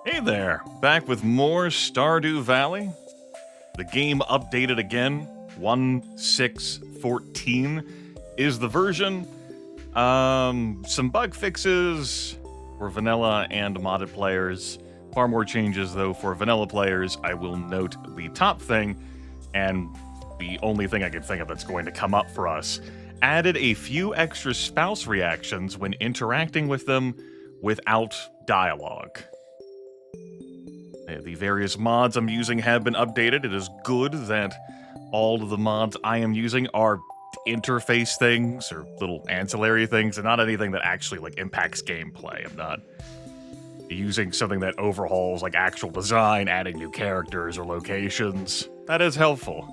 Hey there, back with more Stardew Valley. The game updated again. 1.6.14 is the version. Some bug fixes for vanilla and modded players. Far more changes, though, for vanilla players. I will note the top thing, and the only thing I can think of that's going to come up for us. Added a few extra spouse reactions when interacting with them without dialogue. The various mods I'm using have been updated. It is good that all of the mods I am using are interface things or little ancillary things and not anything that actually impacts gameplay. I'm not using something that overhauls actual design, adding new characters or locations. That is helpful.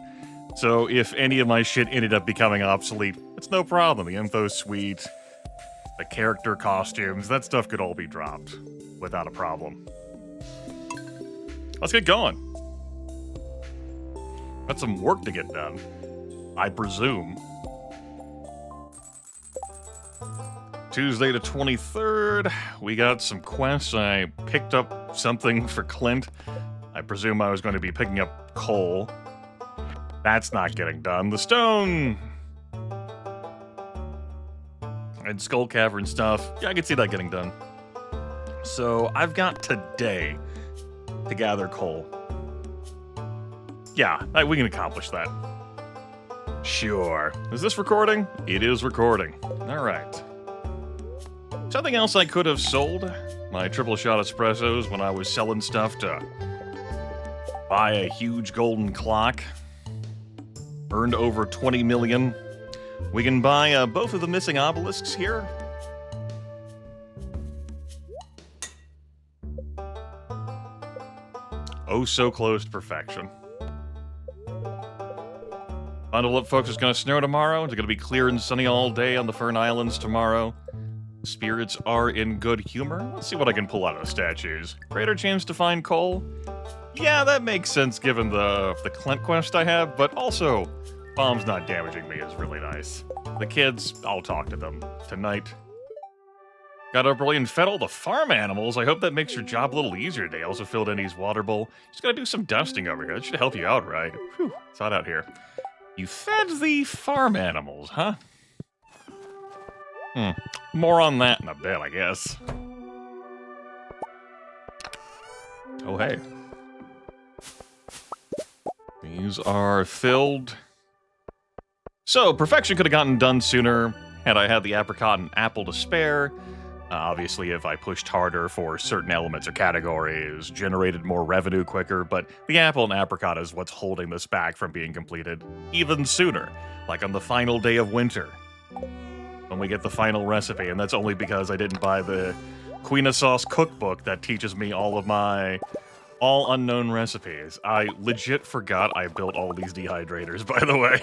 So if any of my shit ended up becoming obsolete, it's no problem. The info suite, the character costumes, that stuff could all be dropped without a problem. Let's get going. Got some work to get done, I presume. Tuesday the 23rd, we got some quests. I picked up something for Clint. I presume I was going to be picking up coal. That's not getting done. The stone and skull cavern stuff, yeah, I can see that getting done. So I've got today to gather coal. Yeah, we can accomplish that. Sure. Is this recording? It is recording. All right. Something else I could have sold. My triple shot espressos when I was selling stuff to buy a huge golden clock. Earned over 20 million. We can buy both of the missing obelisks here. Oh, so close to perfection. Bundle up, folks. It's going to snow tomorrow. It's going to be clear and sunny all day on the Fern Islands tomorrow. Spirits are in good humor. Let's see what I can pull out of the statues. Greater chance to find coal? Yeah, that makes sense given the Clint quest I have, but also, bombs not damaging me is really nice. The kids, I'll talk to them tonight. Got up early and fed all the farm animals. I hope that makes your job a little easier today. Also filled Annie's water bowl. Just gotta do some dusting over here. That should help you out, right? Whew, it's hot out here. You fed the farm animals, huh? More on that in a bit, I guess. Oh, hey. These are filled. So, perfection could have gotten done sooner had I had the apricot and apple to spare. Obviously, if I pushed harder for certain elements or categories, generated more revenue quicker, but the apple and apricot is what's holding this back from being completed even sooner, like on the final day of winter, when we get the final recipe, and that's only because I didn't buy the Queen of Sauce cookbook that teaches me all of my all unknown recipes. I legit forgot I built all these dehydrators, by the way.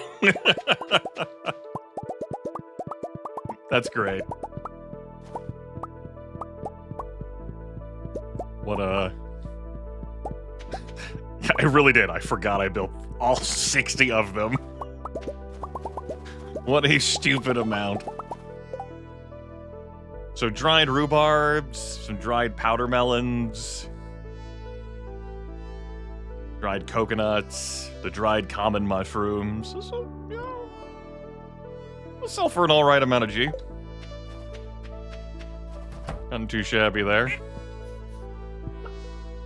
That's great. What I really did. I forgot I built all 60 of them. What a stupid amount. So dried rhubarbs, some dried powder melons, dried coconuts, the dried common mushrooms. So, you know, we'll sell for an alright amount of G. Nothing too shabby there.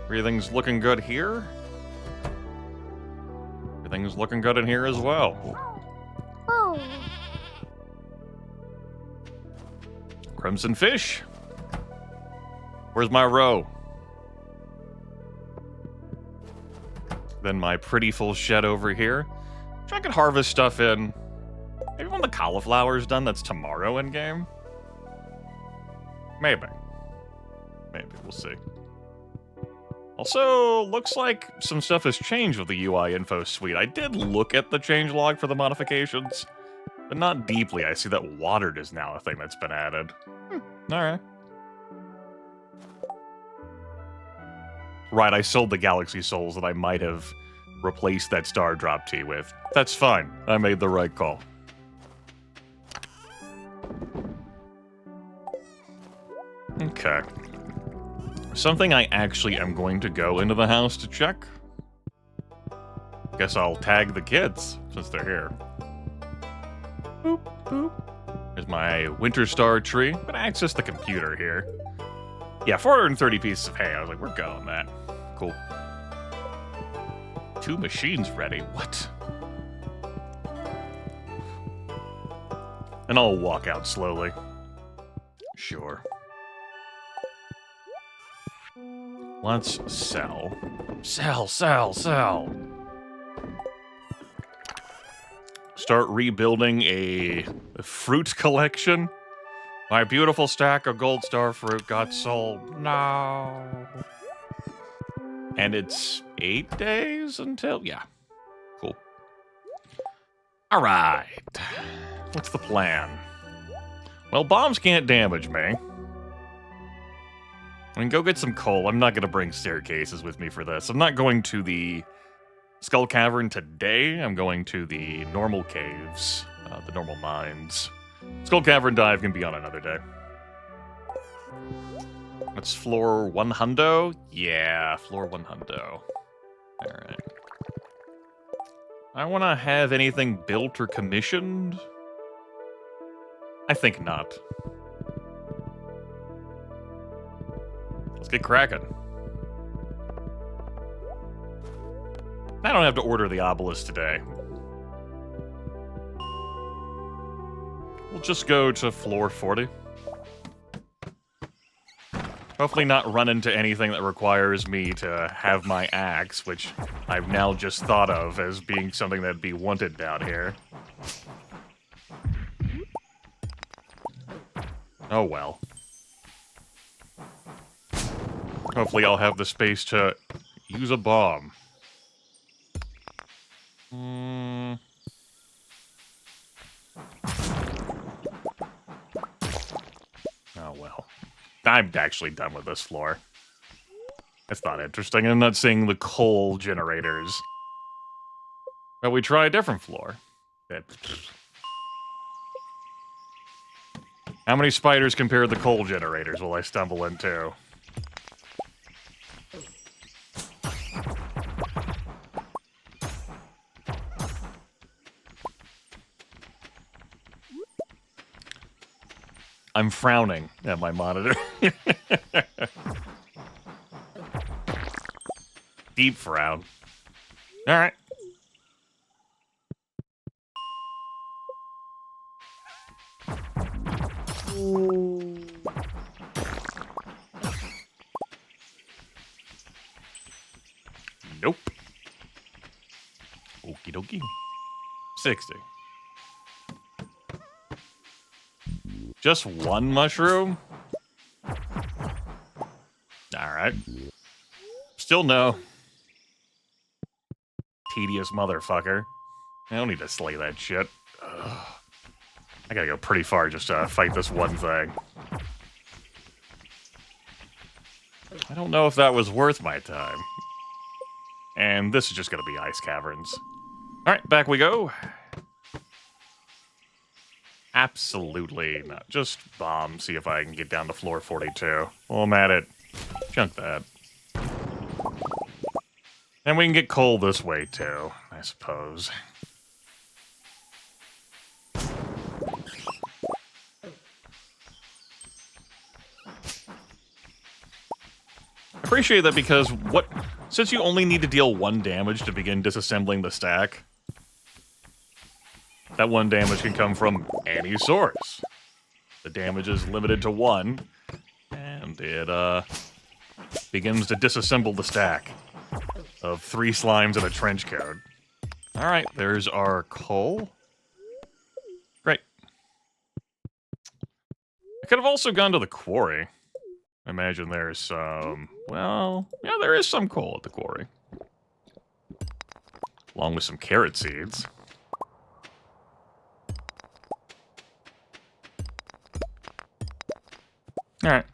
Everything's looking good here. Everything's looking good in here as well. Oh. Crimson fish. Where's my roe? Then my pretty full shed over here. Which I could harvest stuff in. Maybe when the cauliflower's done, that's tomorrow in game. Maybe. Maybe, we'll see. Also, looks like some stuff has changed with the UI info suite. I did look at the changelog for the modifications, but not deeply. I see that watered is now a thing that's been added. Alright. Right, I sold the Galaxy Souls that I might have replaced that Star Drop Tea with. That's fine. I made the right call. Okay. something I actually am going to go into the house to check. Guess I'll tag the kids since they're here. Boop, boop. There's my winter star tree. I'm gonna access the computer here. Yeah, 430 pieces of hay. I was like, we're going that. Cool. 2 machines ready. What? And I'll walk out slowly. Sure. Let's sell. Sell, sell, sell. Start rebuilding a fruit collection. My beautiful stack of gold star fruit got sold. No. And it's 8 days until... Yeah. Cool. All right. What's the plan? Well, bombs can't damage me. I mean, go get some coal. I'm not going to bring staircases with me for this. I'm not going to the Skull Cavern today. I'm going to the normal caves, the normal mines. Skull Cavern dive can be on another day. That's floor 100? Yeah, floor 100. Alright. I want to have anything built or commissioned? I think not. Let's get cracking. I don't have to order the obelisk today. We'll just go to floor 40. Hopefully not run into anything that requires me to have my axe, which I've now just thought of as being something that'd be wanted down here. Oh well. Hopefully I'll have the space to use a bomb. Oh well. I'm actually done with this floor. That's not interesting. I'm not seeing the coal generators. But we try a different floor. How many spiders compared to the coal generators will I stumble into? I'm frowning at my monitor. Deep frown. All right. Nope. Okie dokie. 60. Just one mushroom? Alright. Still no. Tedious motherfucker. I don't need to slay that shit. Ugh. I gotta go pretty far just to fight this one thing. I don't know if that was worth my time. And this is just gonna be ice caverns. Alright, back we go. Absolutely not. Just bomb, see if I can get down to floor 42. While I'm at it, chunk that. And we can get coal this way, too, I suppose. Appreciate that because since you only need to deal 1 damage to begin disassembling the stack, that 1 damage can come from any source. The damage is limited to 1, and it begins to disassemble the stack of 3 slimes and a trench coat. Alright, there's our coal. Great. I could have also gone to the quarry. I imagine there's some... Well, yeah, there is some coal at the quarry. Along with some carrot seeds. Alright.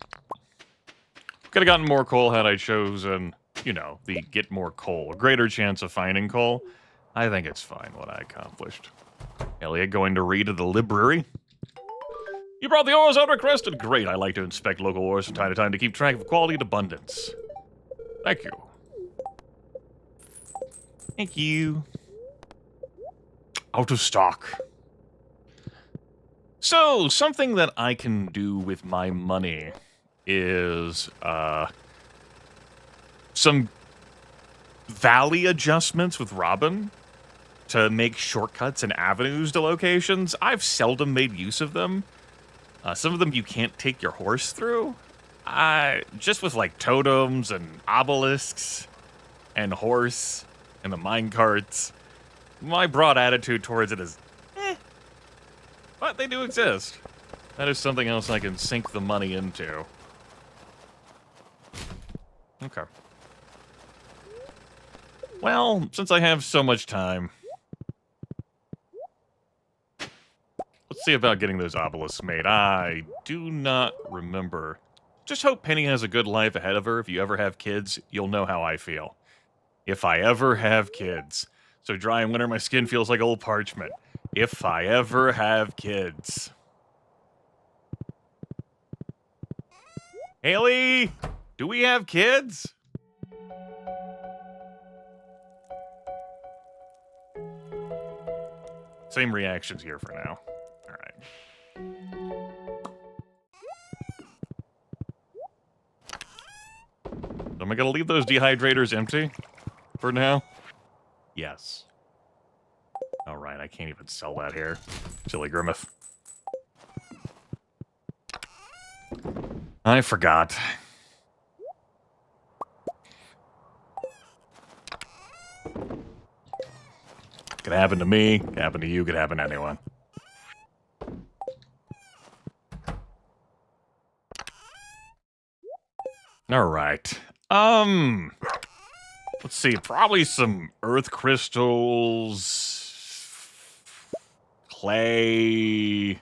Could have gotten more coal had I chosen, you know, the get more coal. A greater chance of finding coal. I think it's fine what I accomplished. Elliot going to read at the library. You brought the ores out requested. Great, I like to inspect local ores from time to time to keep track of quality and abundance. Thank you. Thank you. Out of stock. So, something that I can do with my money is, some valley adjustments with Robin to make shortcuts and avenues to locations. I've seldom made use of them. Some of them you can't take your horse through. Just with like totems and obelisks and horse and the mine carts. My broad attitude towards it is, but they do exist. That is something else I can sink the money into. Okay. Well, since I have so much time, let's see about getting those obelisks made. I do not remember. Just hope Penny has a good life ahead of her. If you ever have kids, you'll know how I feel. If I ever have kids. So dry in winter, my skin feels like old parchment. If I ever have kids. Haley, do we have kids? Same reactions here for now. All right. Am I gonna leave those dehydrators empty for now? Yes. All right, I can't even sell that here. Silly Grimith. I forgot. Could happen to me, could happen to you, could happen to anyone. All right. Let's see, probably some earth crystals, clay,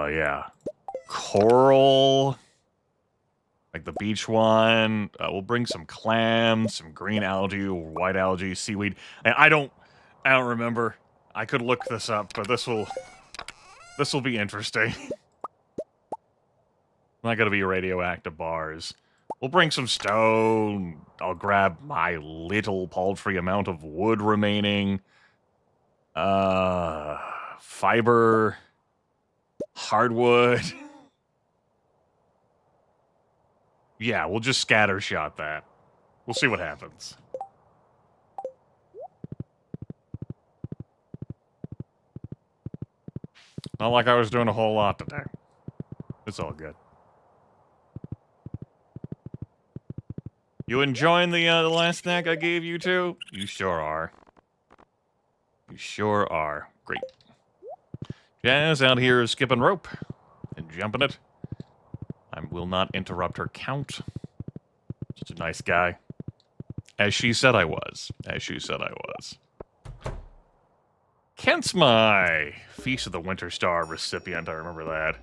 yeah, coral, like the beach one. We'll bring some clams, some green algae, or white algae, seaweed. I don't remember. I could look this up, but this will be interesting. Not gonna be radioactive bars. We'll bring some stone. I'll grab my little paltry amount of wood remaining. Fiber. Hardwood. Yeah, we'll just scattershot that. We'll see what happens. Not like I was doing a whole lot today. It's all good. You enjoying the last snack I gave you two? You sure are. You sure are. Great. Jazz out here skipping rope and jumping it. I will not interrupt her count. Just a nice guy. As she said I was. As she said I was. Kent's my Feast of the Winter Star recipient. I remember that.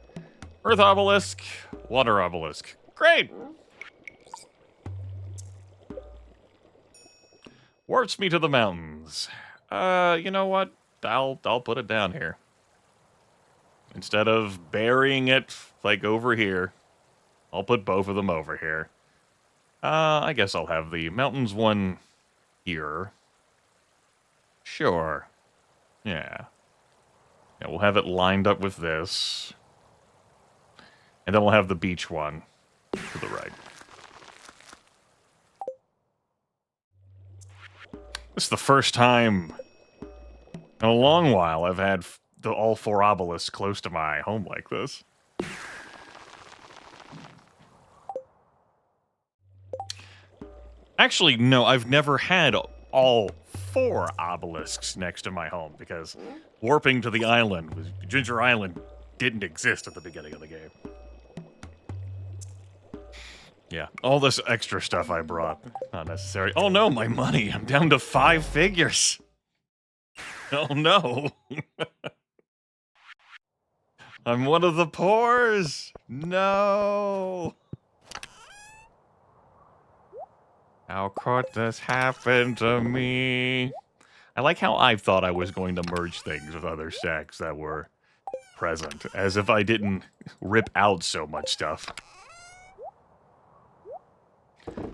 Earth obelisk. Water obelisk. Great! Warps me to the mountains. You know what? I'll put it down here. Instead of burying it, like, over here, I'll put both of them over here. I guess I'll have the mountains one here. Sure. Yeah. Yeah, we'll have it lined up with this. And then we'll have the beach one to the right. This is the first time in a long while I've had all four obelisks close to my home like this. Actually, no, I've never had all four obelisks next to my home because warping to the island, Ginger Island, didn't exist at the beginning of the game. Yeah, all this extra stuff I brought, not necessary. Oh no, my money! I'm down to 5 figures! Oh no! I'm one of the poors! No! How could this happen to me? I like how I thought I was going to merge things with other stacks that were present, as if I didn't rip out so much stuff.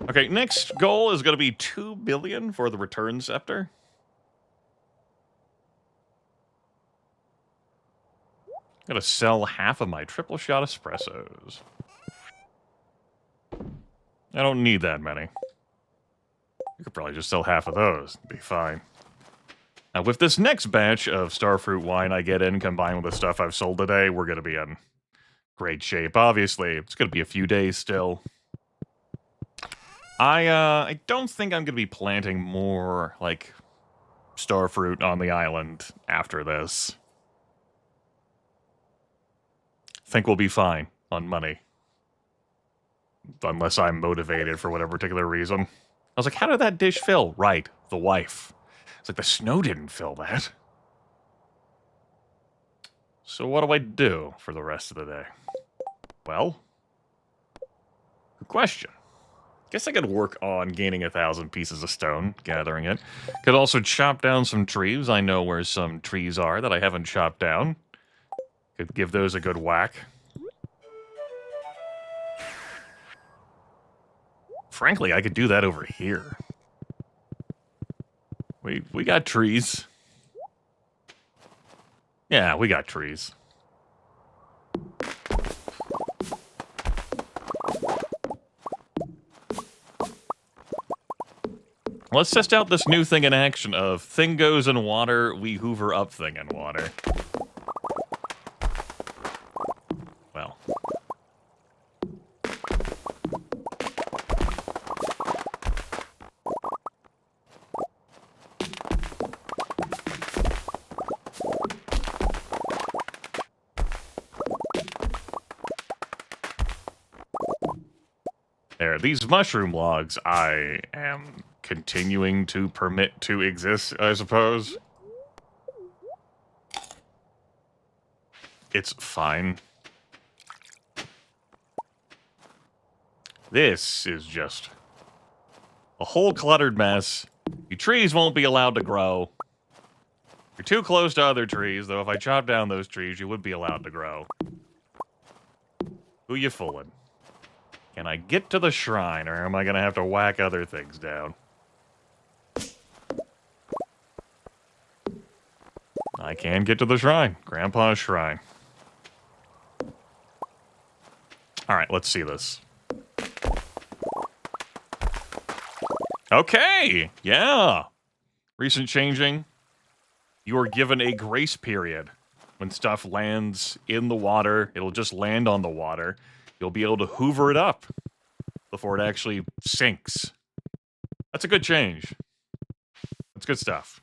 Okay, next goal is going to be 2 billion for the return scepter. I'm going to sell half of my triple shot espressos. I don't need that many. You could probably just sell half of those. It'd be fine. Now, with this next batch of starfruit wine I get in, combined with the stuff I've sold today, we're going to be in great shape. Obviously, it's going to be a few days still. I don't think I'm going to be planting more, like, starfruit on the island after this. I think we'll be fine on money. Unless I'm motivated for whatever particular reason. I was like, how did that dish fill? Right, the wife. It's like, the snow didn't fill that. So what do I do for the rest of the day? Well, good question. Guess I could work on gaining 1,000 pieces of stone, gathering it. Could also chop down some trees. I know where some trees are that I haven't chopped down. Could give those a good whack. Frankly, I could do that over here. We got trees. Yeah, we got trees. Let's test out this new thing in action of thing goes in water, we hoover up thing in water. Well. There, these mushroom logs I am continuing to permit to exist, I suppose. It's fine. This is just a whole cluttered mess. Your trees won't be allowed to grow. You're too close to other trees, though if I chop down those trees, you would be allowed to grow. Who you fooling? Can I get to the shrine, or am I going to have to whack other things down? I can get to the shrine. Grandpa's shrine. Alright, let's see this. Okay! Yeah! Recent changing. You are given a grace period. When stuff lands in the water, it'll just land on the water. You'll be able to hoover it up before it actually sinks. That's a good change. That's good stuff.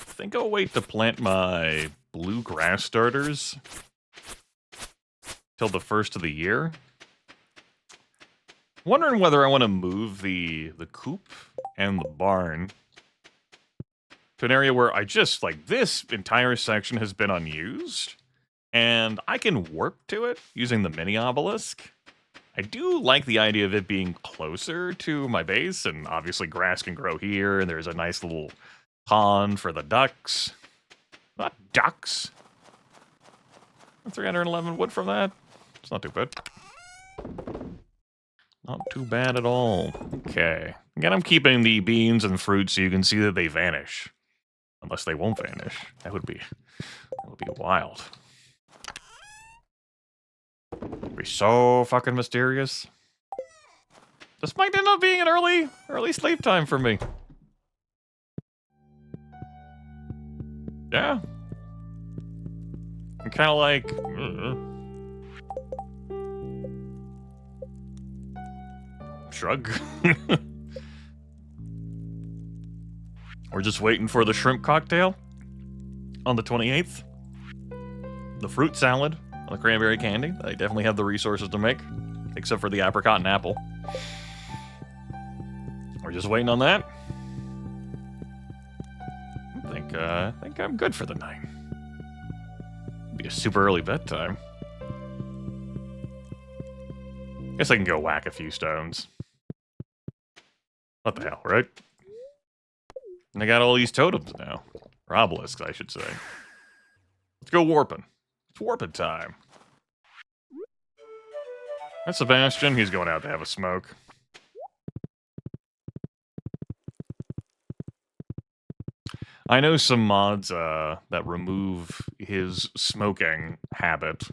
I think I'll wait to plant my blue grass starters till the first of the year. Wondering whether I want to move the coop and the barn to an area where I just, like, this entire section has been unused, and I can warp to it using the mini obelisk. I do like the idea of it being closer to my base, and obviously grass can grow here, and there's a nice little pond for the ducks. Not ducks. 311 wood from that. It's not too bad. Not too bad at all. Okay. Again, I'm keeping the beans and fruit so you can see that they vanish. Unless they won't vanish. That would be wild. It'd be so fucking mysterious. This might end up being an early sleep time for me. Yeah. I'm kind of like... Shrug. We're just waiting for the shrimp cocktail on the 28th. The fruit salad on the cranberry candy. I definitely have the resources to make, except for the apricot and apple. We're just waiting on that. think I'm good for the night. Be a super early bedtime. Guess I can go whack a few stones. What the hell, right? And I got all these totems now. Or obelisks, I should say. Let's go warping. It's warping time. That's Sebastian. He's going out to have a smoke. I know some mods that remove his smoking habit.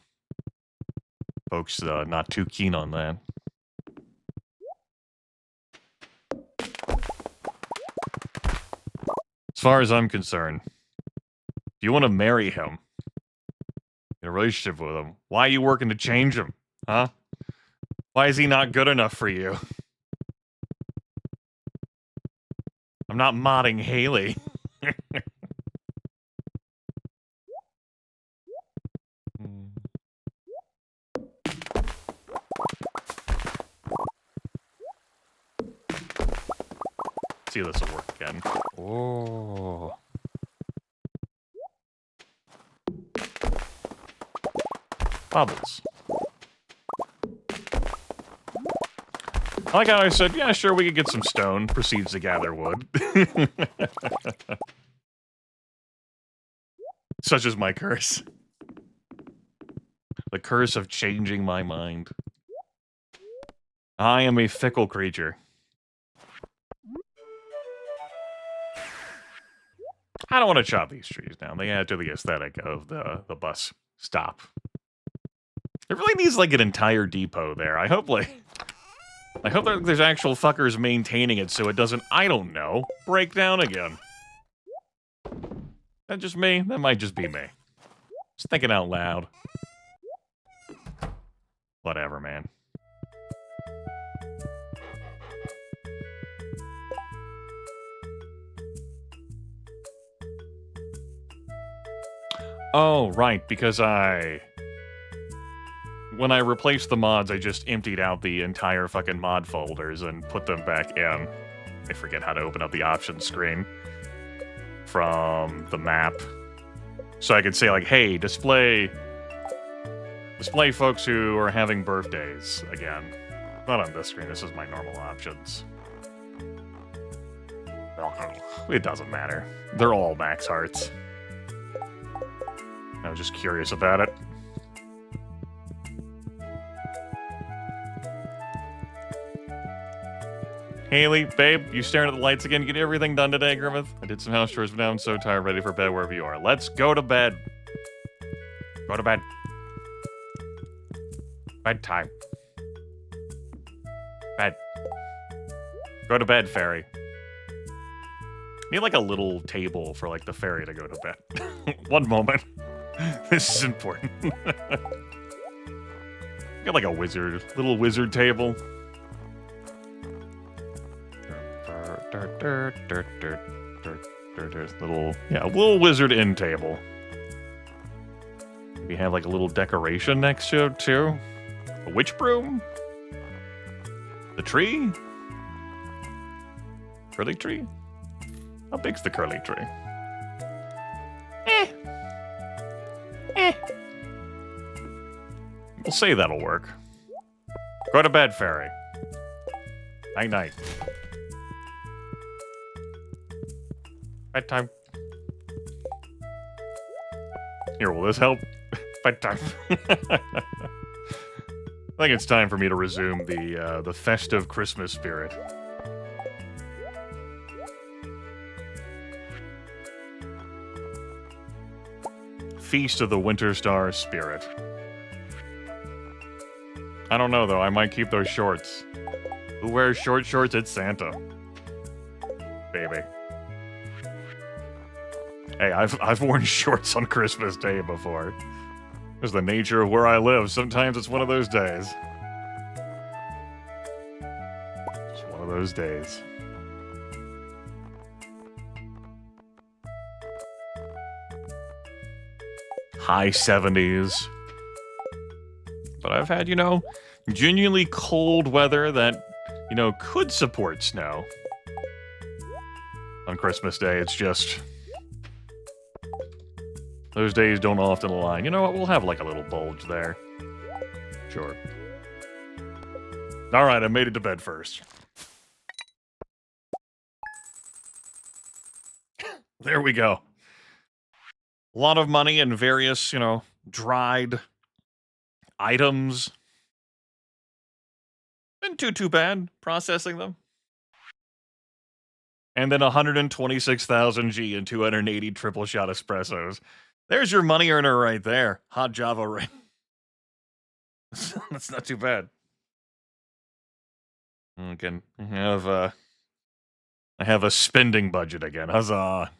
Folks not too keen on that. As far as I'm concerned, if you want to marry him, in a relationship with him, why are you working to change him? Huh? Why is he not good enough for you? I'm not modding Haley. See if this will work again. Oh. Bubbles. I like how I said, yeah, sure, we could get some stone. Proceeds to gather wood. Such is my curse. The curse of changing my mind. I am a fickle creature. I don't want to chop these trees down. They add to the aesthetic of the bus stop. It really needs like an entire depot there. I hope that there's actual fuckers maintaining it so it doesn't, I don't know, break down again. That just me? That might just be me. Just thinking out loud. Whatever, man. Oh, right, because when I replaced the mods, I just emptied out the entire fucking mod folders and put them back in. I forget how to open up the options screen from the map. So I could say, like, hey, display folks who are having birthdays again. Not on this screen, this is my normal options. It doesn't matter. They're all max hearts. I was just curious about it. Haley, babe, you staring at the lights again? You get everything done today, Grimith? I did some house chores, but now I'm so tired, ready for bed wherever you are. Let's go to bed. Go to bed. Bedtime. Bed. Go to bed, fairy. Need like a little table for like the fairy to go to bed. One moment. This is important. Got like a little wizard table. Little wizard end table. We have like a little decoration next to it too. A witch broom. The tree. Curly tree. How big's the curly tree? We'll say that'll work. Go to bed, fairy. Night-night. Bedtime. Here, will this help? Bedtime. I think it's time for me to resume the festive Christmas spirit. Feast of the Winter Star Spirit. I don't know, though. I might keep those shorts. Who wears short shorts? It's Santa. Baby. Hey, I've worn shorts on Christmas Day before. It's the nature of where I live. Sometimes it's one of those days. It's one of those days. High 70s. But I've had, genuinely cold weather that, could support snow. On Christmas Day, it's just Those days don't often align. You know what? We'll have like a little bulge there. Sure. All right, I made it to bed first. There we go. A lot of money and various, dried items. Been too bad processing them. And then 126,000 G and 280 triple shot espressos. There's your money earner right there. Hot Java ring. That's not too bad. Again, I have a spending budget again. Huzzah.